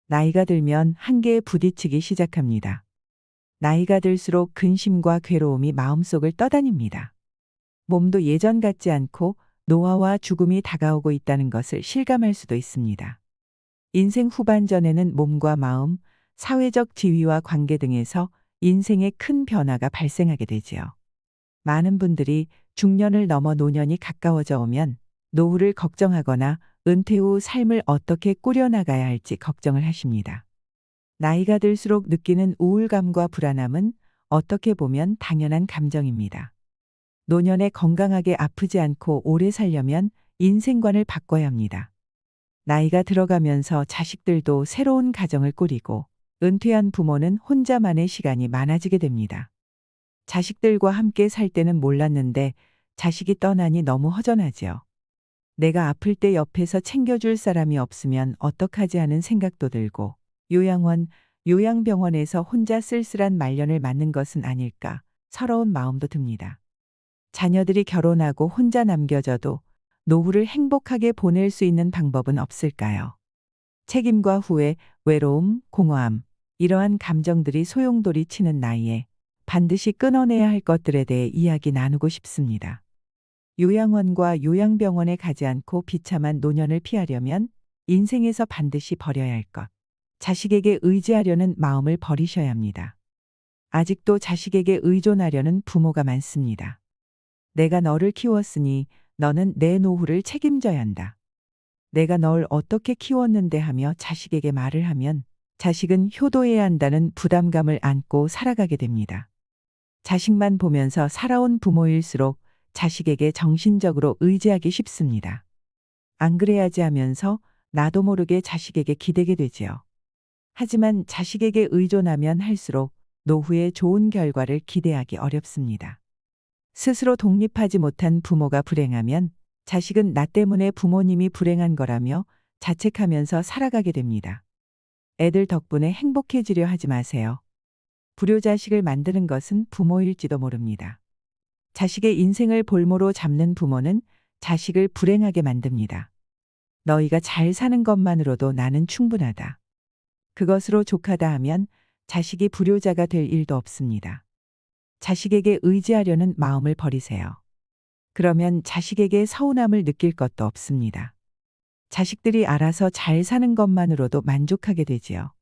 나이가 들면 한계에 부딪히기 시작합니다. 나이가 들수록 근심과 괴로움이 마음속을 떠다닙니다. 몸도 예전 같지 않고 노화와 죽음이 다가오고 있다는 것을 실감할 수도 있습니다. 인생 후반전에는 몸과 마음, 사회적 지위와 관계 등에서 인생에 큰 변화가 발생하게 되지요. 많은 분들이 중년을 넘어 노년이 가까워져 오면 노후를 걱정하거나 은퇴 후 삶을 어떻게 꾸려나가야 할지 걱정을 하십니다. 나이가 들수록 느끼는 우울감과 불안함은 어떻게 보면 당연한 감정입니다. 노년에 건강하게 아프지 않고 오래 살려면 인생관을 바꿔야 합니다. 나이가 들어가면서 자식들도 새로운 가정을 꾸리고 은퇴한 부모는 혼자만의 시간이 많아지게 됩니다. 자식들과 함께 살 때는 몰랐는데 자식이 떠나니 너무 허전하지요. 내가 아플 때 옆에서 챙겨줄 사람이 없으면 어떡하지 하는 생각도 들고 요양원, 요양병원에서 혼자 쓸쓸한 말년을 맞는 것은 아닐까 서러운 마음도 듭니다. 자녀들이 결혼하고 혼자 남겨져도 노후를 행복하게 보낼 수 있는 방법은 없을까요? 책임과 후회, 외로움, 공허함, 이러한 감정들이 소용돌이 치는 나이에 반드시 끊어내야 할 것들에 대해 이야기 나누고 싶습니다. 요양원과 요양병원에 가지 않고 비참한 노년을 피하려면 인생에서 반드시 버려야 할 것. 자식에게 의지하려는 마음을 버리셔야 합니다. 아직도 자식에게 의존하려는 부모가 많습니다. 내가 너를 키웠으니 너는 내 노후를 책임져야 한다. 내가 널 어떻게 키웠는데 하며 자식에게 말을 하면 자식은 효도해야 한다는 부담감을 안고 살아가게 됩니다. 자식만 보면서 살아온 부모일수록 자식에게 정신적으로 의지하기 쉽습니다. 안 그래야지 하면서 나도 모르게 자식에게 기대게 되지요. 하지만 자식에게 의존하면 할수록 노후에 좋은 결과를 기대하기 어렵습니다. 스스로 독립하지 못한 부모가 불행하면 자식은 나 때문에 부모님이 불행한 거라며 자책하면서 살아가게 됩니다. 애들 덕분에 행복해지려 하지 마세요. 불효자식을 만드는 것은 부모일지도 모릅니다. 자식의 인생을 볼모로 잡는 부모는 자식을 불행하게 만듭니다. 너희가 잘 사는 것만으로도 나는 충분하다. 그것으로 족하다 하면 자식이 불효자가 될 일도 없습니다. 자식에게 의지하려는 마음을 버리세요. 그러면 자식에게 서운함을 느낄 것도 없습니다. 자식들이 알아서 잘 사는 것만으로도 만족하게 되지요.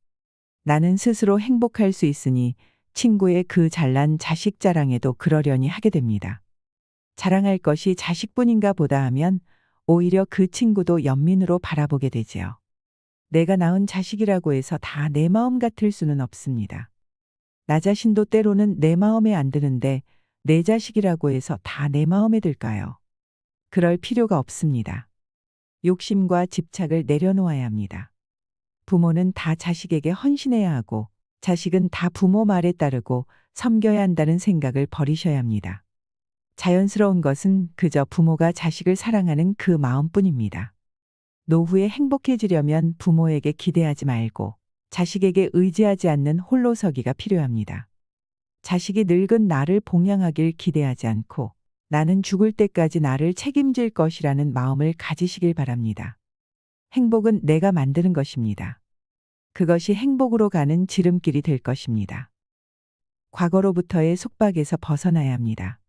나는 스스로 행복할 수 있으니 친구의 그 잘난 자식 자랑에도 그러려니 하게 됩니다. 자랑할 것이 자식뿐인가 보다 하면 오히려 그 친구도 연민으로 바라보게 되지요. 내가 낳은 자식이라고 해서 다 내 마음 같을 수는 없습니다. 나 자신도 때로는 내 마음에 안 드는데 내 자식이라고 해서 다 내 마음에 들까요? 그럴 필요가 없습니다. 욕심과 집착을 내려놓아야 합니다. 부모는 다 자식에게 헌신해야 하고 자식은 다 부모 말에 따르고 섬겨야 한다는 생각을 버리셔야 합니다. 자연스러운 것은 그저 부모가 자식을 사랑하는 그 마음뿐입니다. 노후에 행복해지려면 부모에게 기대하지 말고 자식에게 의지하지 않는 홀로서기가 필요합니다. 자식이 늙은 나를 봉양하길 기대하지 않고 나는 죽을 때까지 나를 책임질 것이라는 마음을 가지시길 바랍니다. 행복은 내가 만드는 것입니다. 그것이 행복으로 가는 지름길이 될 것입니다. 과거로부터의 속박에서 벗어나야 합니다.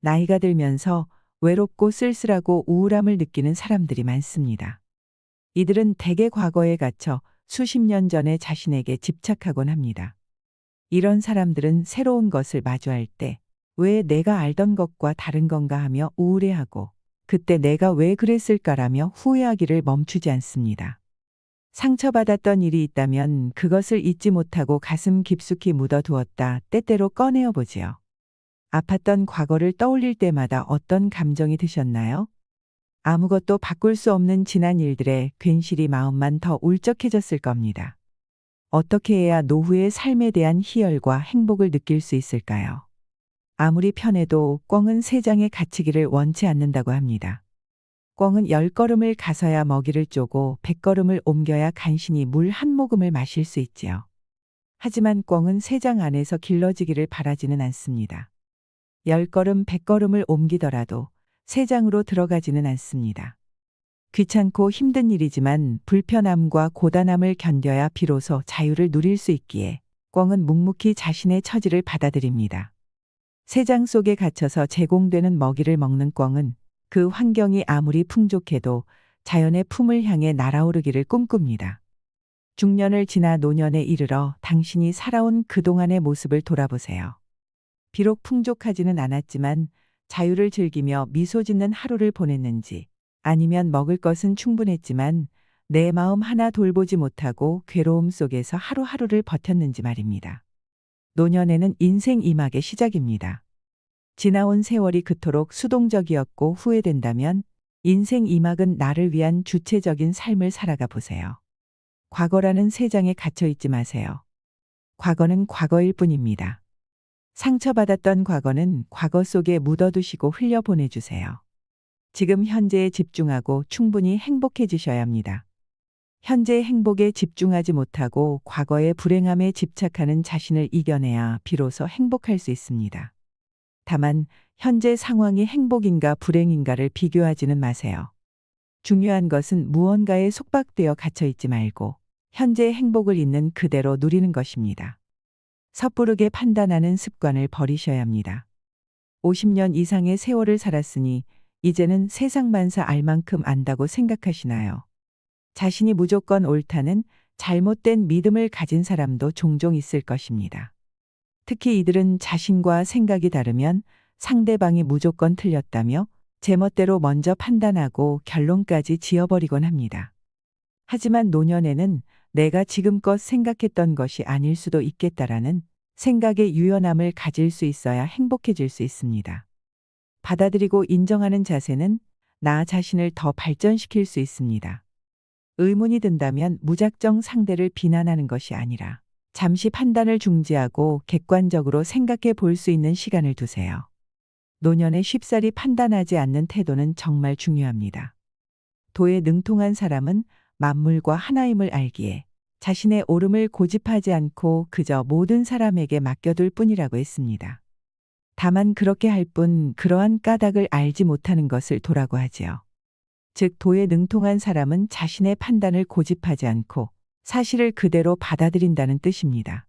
나이가 들면서 외롭고 쓸쓸하고 우울함을 느끼는 사람들이 많습니다. 이들은 대개 과거에 갇혀 수십 년 전에 자신에게 집착하곤 합니다. 이런 사람들은 새로운 것을 마주할 때 왜 내가 알던 것과 다른 건가 하며 우울해하고 그때 내가 왜 그랬을까라며 후회하기를 멈추지 않습니다. 상처받았던 일이 있다면 그것을 잊지 못하고 가슴 깊숙이 묻어두었다 때때로 꺼내어 보지요. 아팠던 과거를 떠올릴 때마다 어떤 감정이 드셨나요? 아무것도 바꿀 수 없는 지난 일들에 괜시리 마음만 더 울적해졌을 겁니다. 어떻게 해야 노후의 삶에 대한 희열과 행복을 느낄 수 있을까요? 아무리 편해도 꿩은 세 장에 갇히기를 원치 않는다고 합니다. 꿩은 10걸음을 가서야 먹이를 쪼고 100걸음을 옮겨야 간신히 물 한 모금을 마실 수 있지요. 하지만 꿩은 세 장 안에서 길러지기를 바라지는 않습니다. 10걸음, 100걸음을 옮기더라도 세 장으로 들어가지는 않습니다. 귀찮고 힘든 일이지만 불편함과 고단함을 견뎌야 비로소 자유를 누릴 수 있기에 꿩은 묵묵히 자신의 처지를 받아들입니다. 새장 속에 갇혀서 제공되는 먹이를 먹는 꿩은 그 환경이 아무리 풍족해도 자연의 품을 향해 날아오르기를 꿈꿉니다. 중년을 지나 노년에 이르러 당신이 살아온 그동안의 모습을 돌아보세요. 비록 풍족하지는 않았지만 자유를 즐기며 미소 짓는 하루를 보냈는지, 아니면 먹을 것은 충분했지만 내 마음 하나 돌보지 못하고 괴로움 속에서 하루하루를 버텼는지 말입니다. 노년에는 인생 2막의 시작입니다. 지나온 세월이 그토록 수동적이었고 후회된다면 인생 2막은 나를 위한 주체적인 삶을 살아가 보세요. 과거라는 세 장에 갇혀 있지 마세요. 과거는 과거일 뿐입니다. 상처받았던 과거는 과거 속에 묻어두시고 흘려보내주세요. 지금 현재에 집중하고 충분히 행복해지셔야 합니다. 현재의 행복에 집중하지 못하고 과거의 불행함에 집착하는 자신을 이겨내야 비로소 행복할 수 있습니다. 다만 현재 상황이 행복인가 불행인가를 비교하지는 마세요. 중요한 것은 무언가에 속박되어 갇혀 있지 말고 현재의 행복을 있는 그대로 누리는 것입니다. 섣부르게 판단하는 습관을 버리셔야 합니다. 50년 이상의 세월을 살았으니 이제는 세상 만사 알 만큼 안다고 생각하시나요? 자신이 무조건 옳다는 잘못된 믿음을 가진 사람도 종종 있을 것입니다. 특히 이들은 자신과 생각이 다르면 상대방이 무조건 틀렸다며 제멋대로 먼저 판단하고 결론까지 지어버리곤 합니다. 하지만 노년에는 내가 지금껏 생각했던 것이 아닐 수도 있겠다라는 생각의 유연함을 가질 수 있어야 행복해질 수 있습니다. 받아들이고 인정하는 자세는 나 자신을 더 발전시킬 수 있습니다. 의문이 든다면 무작정 상대를 비난하는 것이 아니라 잠시 판단을 중지하고 객관적으로 생각해 볼 수 있는 시간을 두세요. 노년에 쉽사리 판단하지 않는 태도는 정말 중요합니다. 도에 능통한 사람은 만물과 하나임을 알기에 자신의 옳음을 고집하지 않고 그저 모든 사람에게 맡겨둘 뿐이라고 했습니다. 다만 그렇게 할 뿐 그러한 까닭을 알지 못하는 것을 도라고 하지요. 즉 도에 능통한 사람은 자신의 판단을 고집하지 않고 사실을 그대로 받아들인다는 뜻입니다.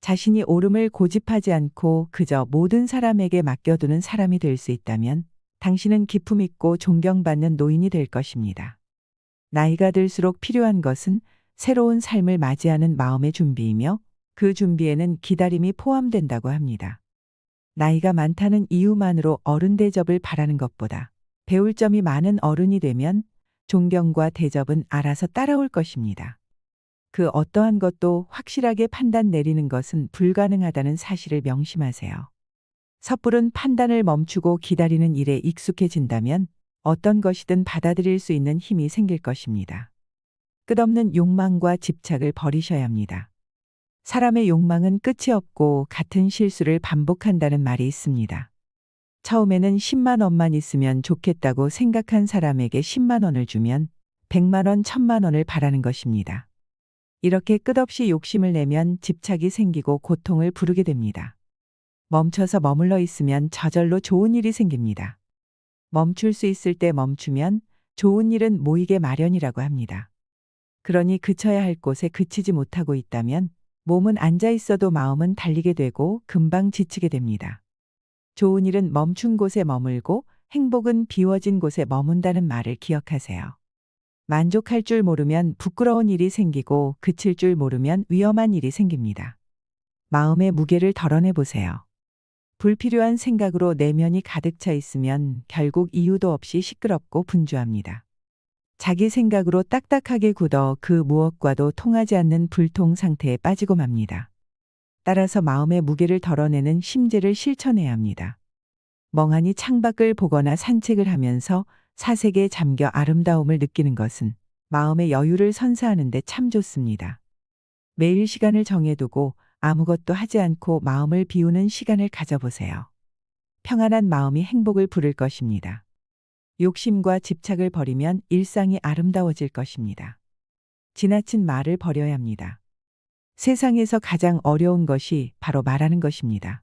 자신이 옳음을 고집하지 않고 그저 모든 사람에게 맡겨두는 사람이 될 수 있다면 당신은 기품 있고 존경받는 노인이 될 것입니다. 나이가 들수록 필요한 것은 새로운 삶을 맞이하는 마음의 준비이며 그 준비에는 기다림이 포함된다고 합니다. 나이가 많다는 이유만으로 어른 대접을 바라는 것보다 배울 점이 많은 어른이 되면 존경과 대접은 알아서 따라올 것입니다. 그 어떠한 것도 확실하게 판단 내리는 것은 불가능하다는 사실을 명심하세요. 섣부른 판단을 멈추고 기다리는 일에 익숙해진다면 어떤 것이든 받아들일 수 있는 힘이 생길 것입니다. 끝없는 욕망과 집착을 버리셔야 합니다. 사람의 욕망은 끝이 없고 같은 실수를 반복한다는 말이 있습니다. 처음에는 10만 원만 있으면 좋겠다고 생각한 사람에게 10만 원을 주면 100만 원, 1000만 원을 바라는 것입니다. 이렇게 끝없이 욕심을 내면 집착이 생기고 고통을 부르게 됩니다. 멈춰서 머물러 있으면 저절로 좋은 일이 생깁니다. 멈출 수 있을 때 멈추면 좋은 일은 모이게 마련이라고 합니다. 그러니 그쳐야 할 곳에 그치지 못하고 있다면 몸은 앉아 있어도 마음은 달리게 되고 금방 지치게 됩니다. 좋은 일은 멈춘 곳에 머물고 행복은 비워진 곳에 머문다는 말을 기억하세요. 만족할 줄 모르면 부끄러운 일이 생기고 그칠 줄 모르면 위험한 일이 생깁니다. 마음의 무게를 덜어내 보세요. 불필요한 생각으로 내면이 가득 차 있으면 결국 이유도 없이 시끄럽고 분주합니다. 자기 생각으로 딱딱하게 굳어 그 무엇과도 통하지 않는 불통 상태에 빠지고 맙니다. 따라서 마음의 무게를 덜어내는 심재를 실천해야 합니다. 멍하니 창밖을 보거나 산책을 하면서 사색에 잠겨 아름다움을 느끼는 것은 마음의 여유를 선사하는 데 참 좋습니다. 매일 시간을 정해두고 아무것도 하지 않고 마음을 비우는 시간을 가져보세요. 평안한 마음이 행복을 부를 것입니다. 욕심과 집착을 버리면 일상이 아름다워질 것입니다. 지나친 말을 버려야 합니다. 세상에서 가장 어려운 것이 바로 말하는 것입니다.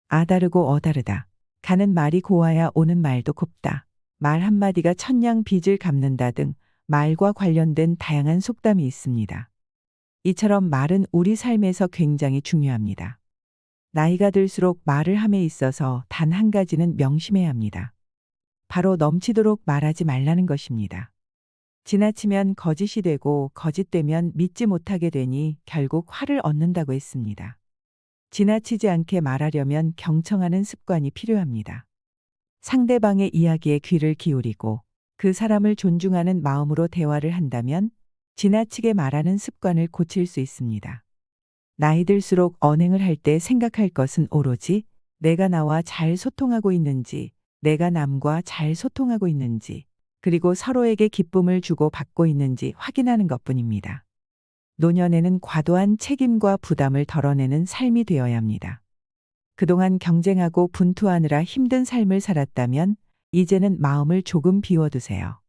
아 다르고 어 다르다. 가는 말이 고와야 오는 말도 곱다. 말 한마디가 천냥 빚을 갚는다 등 말과 관련된 다양한 속담이 있습니다. 이처럼 말은 우리 삶에서 굉장히 중요합니다. 나이가 들수록 말을 함에 있어서 단 한 가지는 명심해야 합니다. 바로 넘치도록 말하지 말라는 것입니다. 지나치면 거짓이 되고 거짓되면 믿지 못하게 되니 결국 화를 얻는다고 했습니다. 지나치지 않게 말하려면 경청하는 습관이 필요합니다. 상대방의 이야기에 귀를 기울이고 그 사람을 존중하는 마음으로 대화를 한다면 지나치게 말하는 습관을 고칠 수 있습니다. 나이 들수록 언행을 할 때 생각할 것은 오로지 내가 나와 잘 소통하고 있는지, 내가 남과 잘 소통하고 있는지, 그리고 서로에게 기쁨을 주고 받고 있는지 확인하는 것뿐입니다. 노년에는 과도한 책임과 부담을 덜어내는 삶이 되어야 합니다. 그동안 경쟁하고 분투하느라 힘든 삶을 살았다면 이제는 마음을 조금 비워두세요.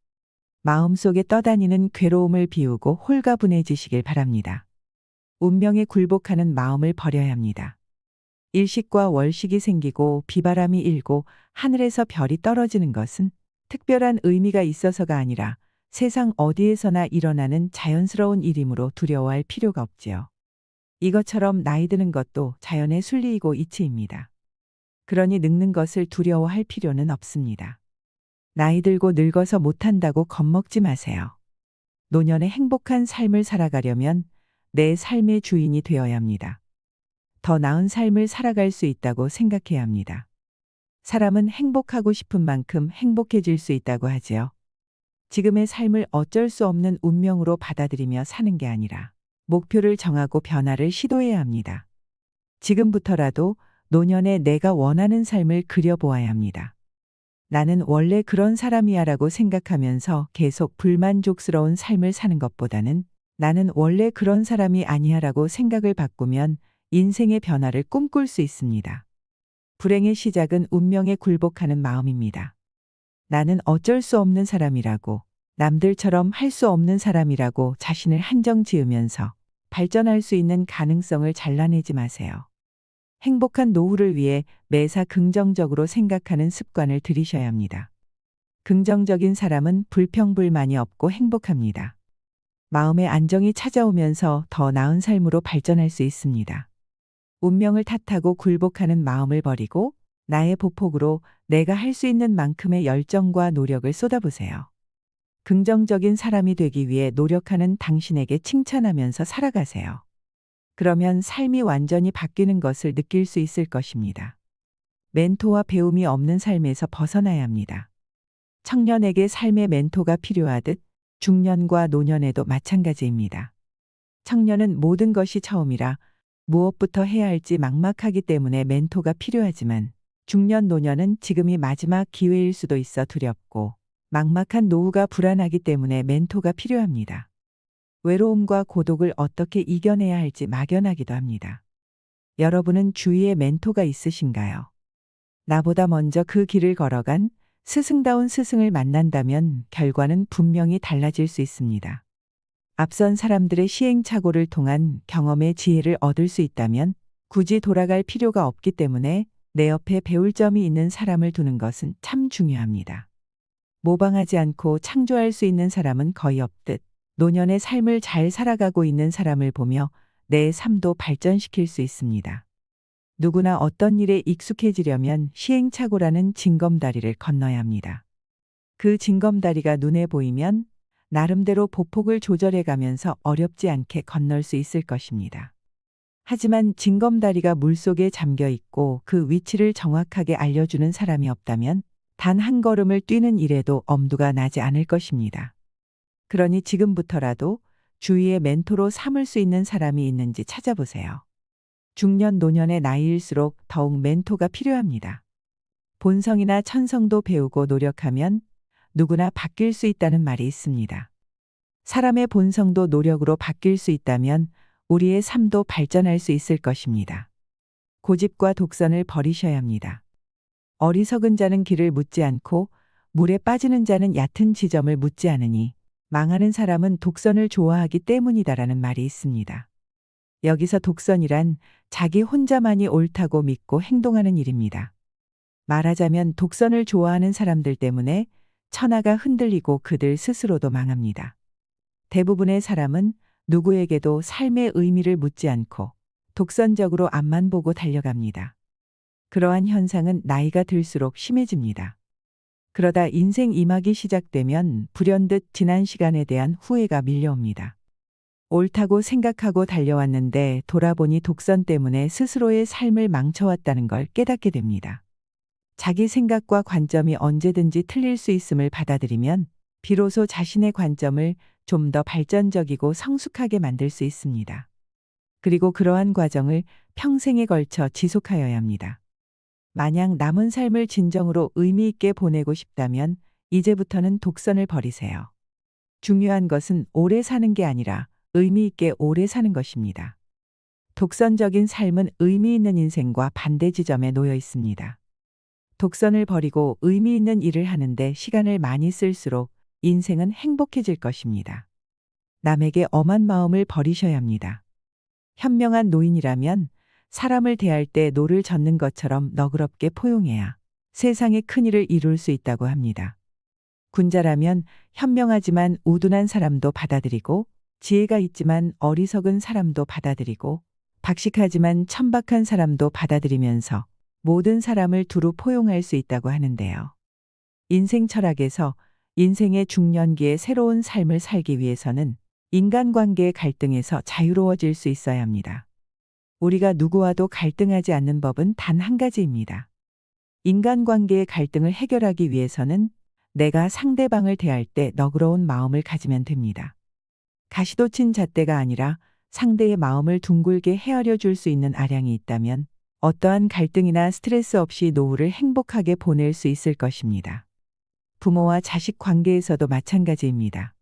마음속에 떠다니는 괴로움을 비우고 홀가분해지시길 바랍니다. 운명에 굴복하는 마음을 버려야 합니다. 일식과 월식이 생기고 비바람이 일고 하늘에서 별이 떨어지는 것은 특별한 의미가 있어서가 아니라 세상 어디에서나 일어나는 자연스러운 일이므로 두려워할 필요가 없지요. 이것처럼 나이 드는 것도 자연의 순리이고 이치입니다. 그러니 늙는 것을 두려워할 필요는 없습니다. 나이 들고 늙어서 못한다고 겁먹지 마세요. 노년에 행복한 삶을 살아가려면 내 삶의 주인이 되어야 합니다. 더 나은 삶을 살아갈 수 있다고 생각해야 합니다. 사람은 행복하고 싶은 만큼 행복해질 수 있다고 하지요. 지금의 삶을 어쩔 수 없는 운명으로 받아들이며 사는 게 아니라 목표를 정하고 변화를 시도해야 합니다. 지금부터라도 노년에 내가 원하는 삶을 그려보아야 합니다. 나는 원래 그런 사람이야 라고 생각하면서 계속 불만족스러운 삶을 사는 것보다는 나는 원래 그런 사람이 아니야 라고 생각을 바꾸면 인생의 변화를 꿈꿀 수 있습니다. 불행의 시작은 운명에 굴복하는 마음입니다. 나는 어쩔 수 없는 사람이라고, 남들처럼 할 수 없는 사람이라고 자신을 한정 지으면서 발전할 수 있는 가능성을 잘라내지 마세요. 행복한 노후를 위해 매사 긍정적으로 생각하는 습관을 들이셔야 합니다. 긍정적인 사람은 불평불만이 없고 행복합니다. 마음의 안정이 찾아오면서 더 나은 삶으로 발전할 수 있습니다. 운명을 탓하고 굴복하는 마음을 버리고 나의 보폭으로 내가 할 수 있는 만큼의 열정과 노력을 쏟아보세요. 긍정적인 사람이 되기 위해 노력하는 당신에게 칭찬하면서 살아가세요. 그러면 삶이 완전히 바뀌는 것을 느낄 수 있을 것입니다. 멘토와 배움이 없는 삶에서 벗어나야 합니다. 청년에게 삶의 멘토가 필요하듯 중년과 노년에도 마찬가지입니다. 청년은 모든 것이 처음이라 무엇부터 해야 할지 막막하기 때문에 멘토가 필요하지만 중년 노년은 지금이 마지막 기회일 수도 있어 두렵고 막막한 노후가 불안하기 때문에 멘토가 필요합니다. 외로움과 고독을 어떻게 이겨내야 할지 막연하기도 합니다. 여러분은 주위에 멘토가 있으신가요? 나보다 먼저 그 길을 걸어간 스승다운 스승을 만난다면 결과는 분명히 달라질 수 있습니다. 앞선 사람들의 시행착오를 통한 경험의 지혜를 얻을 수 있다면 굳이 돌아갈 필요가 없기 때문에 내 옆에 배울 점이 있는 사람을 두는 것은 참 중요합니다. 모방하지 않고 창조할 수 있는 사람은 거의 없듯 노년의 삶을 잘 살아가고 있는 사람을 보며 내 삶도 발전시킬 수 있습니다. 누구나 어떤 일에 익숙해지려면 시행착오라는 징검다리를 건너야 합니다. 그 징검다리가 눈에 보이면 나름대로 보폭을 조절해 가면서 어렵지 않게 건널 수 있을 것입니다. 하지만 징검다리가 물속에 잠겨 있고 그 위치를 정확하게 알려주는 사람이 없다면 단 한 걸음을 뛰는 일에도 엄두가 나지 않을 것입니다. 그러니 지금부터라도 주위에 멘토로 삼을 수 있는 사람이 있는지 찾아보세요. 중년 노년의 나이일수록 더욱 멘토가 필요합니다. 본성이나 천성도 배우고 노력하면 누구나 바뀔 수 있다는 말이 있습니다. 사람의 본성도 노력으로 바뀔 수 있다면 우리의 삶도 발전할 수 있을 것입니다. 고집과 독선을 버리셔야 합니다. 어리석은 자는 길을 묻지 않고 물에 빠지는 자는 얕은 지점을 묻지 않으니 망하는 사람은 독선을 좋아하기 때문이다라는 말이 있습니다. 여기서 독선이란 자기 혼자만이 옳다고 믿고 행동하는 일입니다. 말하자면 독선을 좋아하는 사람들 때문에 천하가 흔들리고 그들 스스로도 망합니다. 대부분의 사람은 누구에게도 삶의 의미를 묻지 않고 독선적으로 앞만 보고 달려갑니다. 그러한 현상은 나이가 들수록 심해집니다. 그러다 인생 이막이 시작되면 불현듯 지난 시간에 대한 후회가 밀려옵니다. 옳다고 생각하고 달려왔는데 돌아보니 독선 때문에 스스로의 삶을 망쳐왔다는 걸 깨닫게 됩니다. 자기 생각과 관점이 언제든지 틀릴 수 있음을 받아들이면 비로소 자신의 관점을 좀 더 발전적이고 성숙하게 만들 수 있습니다. 그리고 그러한 과정을 평생에 걸쳐 지속하여야 합니다. 만약 남은 삶을 진정으로 의미 있게 보내고 싶다면 이제부터는 독선을 버리세요. 중요한 것은 오래 사는 게 아니라 의미 있게 오래 사는 것입니다. 독선적인 삶은 의미 있는 인생과 반대 지점에 놓여 있습니다. 독선을 버리고 의미 있는 일을 하는데 시간을 많이 쓸수록 인생은 행복해질 것입니다. 남에게 엄한 마음을 버리셔야 합니다. 현명한 노인이라면 사람을 대할 때 노를 젓는 것처럼 너그럽게 포용해야 세상에 큰일을 이룰 수 있다고 합니다. 군자라면 현명하지만 우둔한 사람도 받아들이고 지혜가 있지만 어리석은 사람도 받아들이고 박식하지만 천박한 사람도 받아들이면서 모든 사람을 두루 포용할 수 있다고 하는데요. 인생 철학에서 인생의 중년기에 새로운 삶을 살기 위해서는 인간관계의 갈등에서 자유로워질 수 있어야 합니다. 우리가 누구와도 갈등하지 않는 법은 단 한 가지입니다. 인간관계의 갈등을 해결하기 위해서는 내가 상대방을 대할 때 너그러운 마음을 가지면 됩니다. 가시돋친 잣대가 아니라 상대의 마음을 둥글게 헤아려 줄 수 있는 아량이 있다면 어떠한 갈등이나 스트레스 없이 노후를 행복하게 보낼 수 있을 것입니다. 부모와 자식 관계에서도 마찬가지입니다.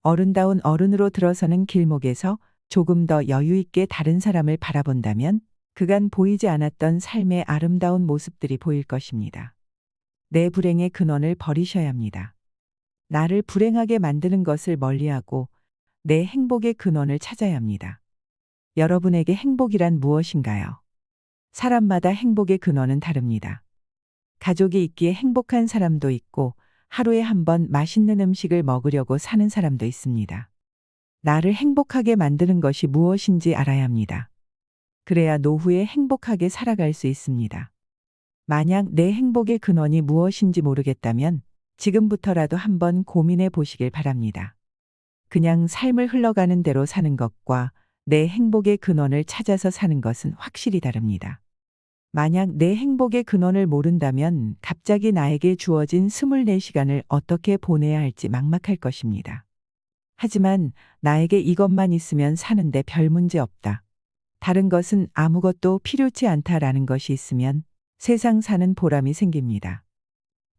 어른다운 어른으로 들어서는 길목에서 조금 더 여유 있게 다른 사람을 바라본다면 그간 보이지 않았던 삶의 아름다운 모습들이 보일 것입니다. 내 불행의 근원을 버리셔야 합니다. 나를 불행하게 만드는 것을 멀리하고 내 행복의 근원을 찾아야 합니다. 여러분에게 행복이란 무엇인가요? 사람마다 행복의 근원은 다릅니다. 가족이 있기에 행복한 사람도 있고 하루에 한 번 맛있는 음식을 먹으려고 사는 사람도 있습니다. 나를 행복하게 만드는 것이 무엇인지 알아야 합니다. 그래야 노후에 행복하게 살아갈 수 있습니다. 만약 내 행복의 근원이 무엇인지 모르겠다면 지금부터라도 한번 고민해 보시길 바랍니다. 그냥 삶을 흘러가는 대로 사는 것과 내 행복의 근원을 찾아서 사는 것은 확실히 다릅니다. 만약 내 행복의 근원을 모른다면 갑자기 나에게 주어진 24시간을 어떻게 보내야 할지 막막할 것입니다. 하지만 나에게 이것만 있으면 사는데 별 문제 없다. 다른 것은 아무것도 필요치 않다라는 것이 있으면 세상 사는 보람이 생깁니다.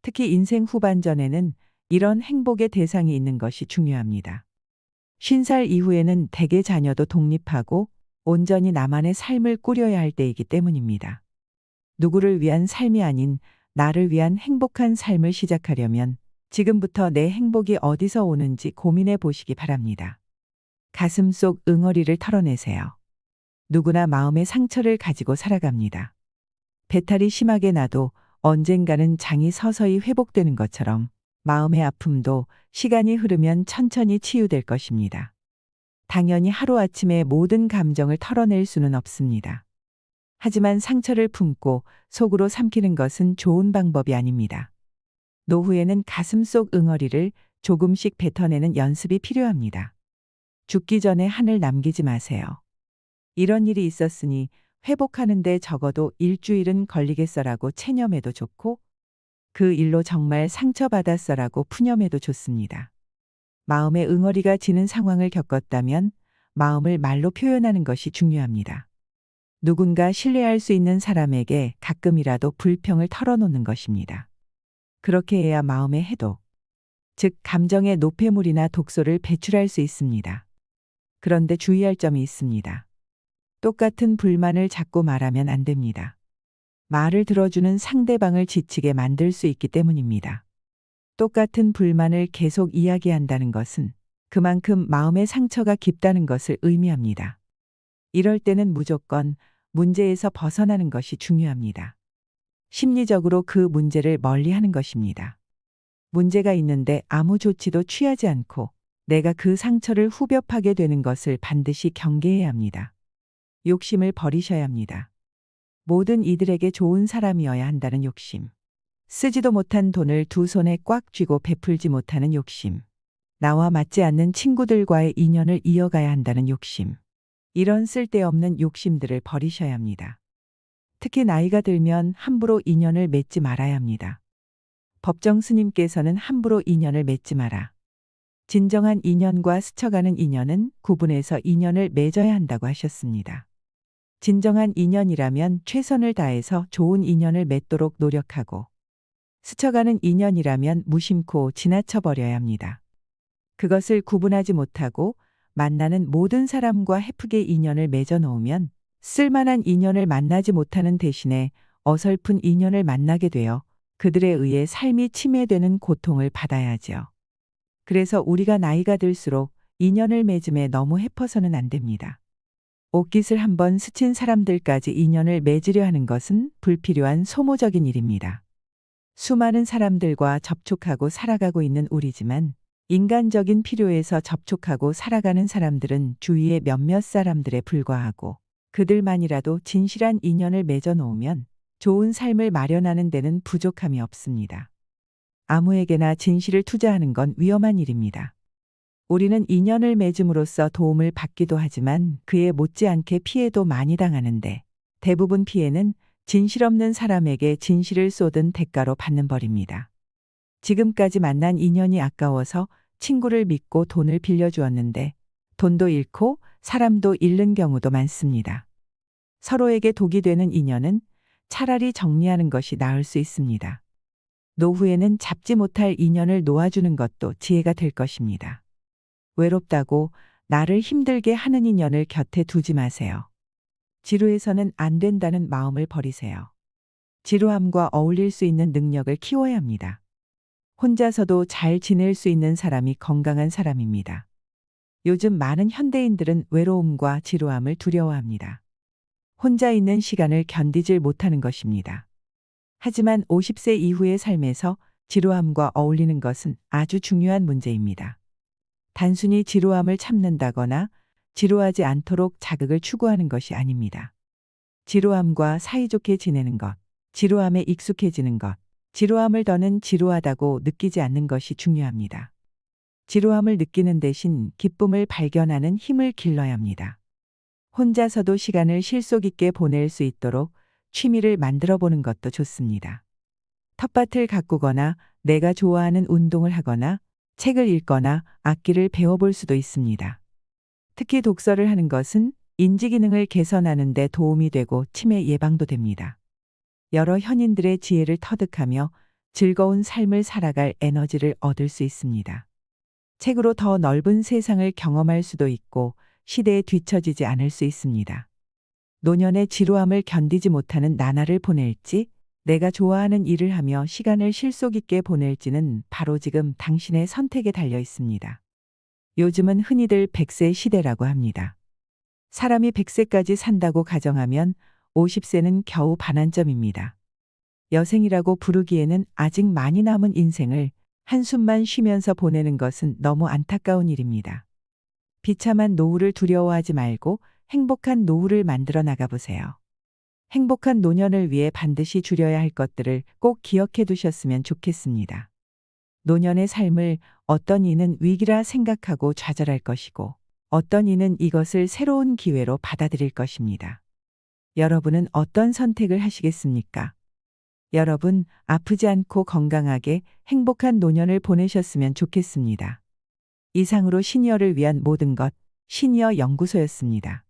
특히 인생 후반전에는 이런 행복의 대상이 있는 것이 중요합니다. 50살 이후에는 대개 자녀도 독립하고 온전히 나만의 삶을 꾸려야 할 때이기 때문입니다. 누구를 위한 삶이 아닌 나를 위한 행복한 삶을 시작하려면 지금부터 내 행복이 어디서 오는지 고민해 보시기 바랍니다. 가슴 속 응어리를 털어내세요. 누구나 마음의 상처를 가지고 살아갑니다. 배탈이 심하게 나도 언젠가는 장이 서서히 회복되는 것처럼 마음의 아픔도 시간이 흐르면 천천히 치유될 것입니다. 당연히 하루아침에 모든 감정을 털어낼 수는 없습니다. 하지만 상처를 품고 속으로 삼키는 것은 좋은 방법이 아닙니다. 노후에는 가슴 속 응어리를 조금씩 뱉어내는 연습이 필요합니다. 죽기 전에 한을 남기지 마세요. 이런 일이 있었으니 회복하는데 적어도 일주일은 걸리겠어라고 체념해도 좋고 그 일로 정말 상처받았어라고 푸념해도 좋습니다. 마음의 응어리가 지는 상황을 겪었다면 마음을 말로 표현하는 것이 중요합니다. 누군가 신뢰할 수 있는 사람에게 가끔이라도 불평을 털어놓는 것입니다. 그렇게 해야 마음의 해독, 즉 감정의 노폐물이나 독소를 배출할 수 있습니다. 그런데 주의할 점이 있습니다. 똑같은 불만을 자꾸 말하면 안 됩니다. 말을 들어주는 상대방을 지치게 만들 수 있기 때문입니다. 똑같은 불만을 계속 이야기한다는 것은 그만큼 마음의 상처가 깊다는 것을 의미합니다. 이럴 때는 무조건 문제에서 벗어나는 것이 중요합니다. 심리적으로 그 문제를 멀리하는 것입니다. 문제가 있는데 아무 조치도 취하지 않고 내가 그 상처를 후벼파게 되는 것을 반드시 경계해야 합니다. 욕심을 버리셔야 합니다. 모든 이들에게 좋은 사람이어야 한다는 욕심. 쓰지도 못한 돈을 두 손에 꽉 쥐고 베풀지 못하는 욕심. 나와 맞지 않는 친구들과의 인연을 이어가야 한다는 욕심. 이런 쓸데없는 욕심들을 버리셔야 합니다. 특히 나이가 들면 함부로 인연을 맺지 말아야 합니다. 법정 스님께서는 함부로 인연을 맺지 마라. 진정한 인연과 스쳐가는 인연은 구분해서 인연을 맺어야 한다고 하셨습니다. 진정한 인연이라면 최선을 다해서 좋은 인연을 맺도록 노력하고, 스쳐가는 인연이라면 무심코 지나쳐버려야 합니다. 그것을 구분하지 못하고 만나는 모든 사람과 헤프게 인연을 맺어 놓으면 쓸만한 인연을 만나지 못하는 대신에 어설픈 인연을 만나게 되어 그들에 의해 삶이 침해되는 고통을 받아야 하죠. 그래서 우리가 나이가 들수록 인연을 맺음에 너무 헤퍼서는 안 됩니다. 옷깃을 한번 스친 사람들까지 인연을 맺으려 하는 것은 불필요한 소모적인 일입니다. 수많은 사람들과 접촉하고 살아가고 있는 우리지만 인간적인 필요에서 접촉하고 살아가는 사람들은 주위의 몇몇 사람들에 불과하고, 그들만이라도 진실한 인연을 맺어 놓으면 좋은 삶을 마련하는 데는 부족함이 없습니다. 아무에게나 진실을 투자하는 건 위험한 일입니다. 우리는 인연을 맺음으로써 도움을 받기도 하지만 그에 못지않게 피해도 많이 당하는데, 대부분 피해는 진실 없는 사람에게 진실을 쏟은 대가로 받는 벌입니다. 지금까지 만난 인연이 아까워서 친구를 믿고 돈을 빌려주었는데 돈도 잃고 사람도 잃는 경우도 많습니다. 서로에게 독이 되는 인연은 차라리 정리하는 것이 나을 수 있습니다. 노후에는 잡지 못할 인연을 놓아주는 것도 지혜가 될 것입니다. 외롭다고 나를 힘들게 하는 인연을 곁에 두지 마세요. 지루해서는 안 된다는 마음을 버리세요. 지루함과 어울릴 수 있는 능력을 키워야 합니다. 혼자서도 잘 지낼 수 있는 사람이 건강한 사람입니다. 요즘 많은 현대인들은 외로움과 지루함을 두려워합니다. 혼자 있는 시간을 견디질 못하는 것입니다. 하지만 50세 이후의 삶에서 지루함과 어울리는 것은 아주 중요한 문제입니다. 단순히 지루함을 참는다거나 지루하지 않도록 자극을 추구하는 것이 아닙니다. 지루함과 사이좋게 지내는 것, 지루함에 익숙해지는 것, 지루함을 더는 지루하다고 느끼지 않는 것이 중요합니다. 지루함을 느끼는 대신 기쁨을 발견하는 힘을 길러야 합니다. 혼자서도 시간을 실속 있게 보낼 수 있도록 취미를 만들어 보는 것도 좋습니다. 텃밭을 가꾸거나 내가 좋아하는 운동을 하거나 책을 읽거나 악기를 배워볼 수도 있습니다. 특히 독서를 하는 것은 인지 기능을 개선하는 데 도움이 되고 치매 예방도 됩니다. 여러 현인들의 지혜를 터득하며 즐거운 삶을 살아갈 에너지를 얻을 수 있습니다. 책으로 더 넓은 세상을 경험할 수도 있고 시대에 뒤처지지 않을 수 있습니다. 노년의 지루함을 견디지 못하는 나날을 보낼지, 내가 좋아하는 일을 하며 시간을 실속 있게 보낼지는 바로 지금 당신의 선택에 달려 있습니다. 요즘은 흔히들 100세 시대라고 합니다. 사람이 100세까지 산다고 가정하면 50세는 겨우 반환점입니다. 여생이라고 부르기에는 아직 많이 남은 인생을 한숨만 쉬면서 보내는 것은 너무 안타까운 일입니다. 비참한 노후를 두려워하지 말고 행복한 노후를 만들어 나가보세요. 행복한 노년을 위해 반드시 줄여야 할 것들을 꼭 기억해 두셨으면 좋겠습니다. 노년의 삶을 어떤 이는 위기라 생각하고 좌절할 것이고, 어떤 이는 이것을 새로운 기회로 받아들일 것입니다. 여러분은 어떤 선택을 하시겠습니까? 여러분, 아프지 않고 건강하게 행복한 노년을 보내셨으면 좋겠습니다. 이상으로 시니어를 위한 모든 것, 시니어 연구소였습니다.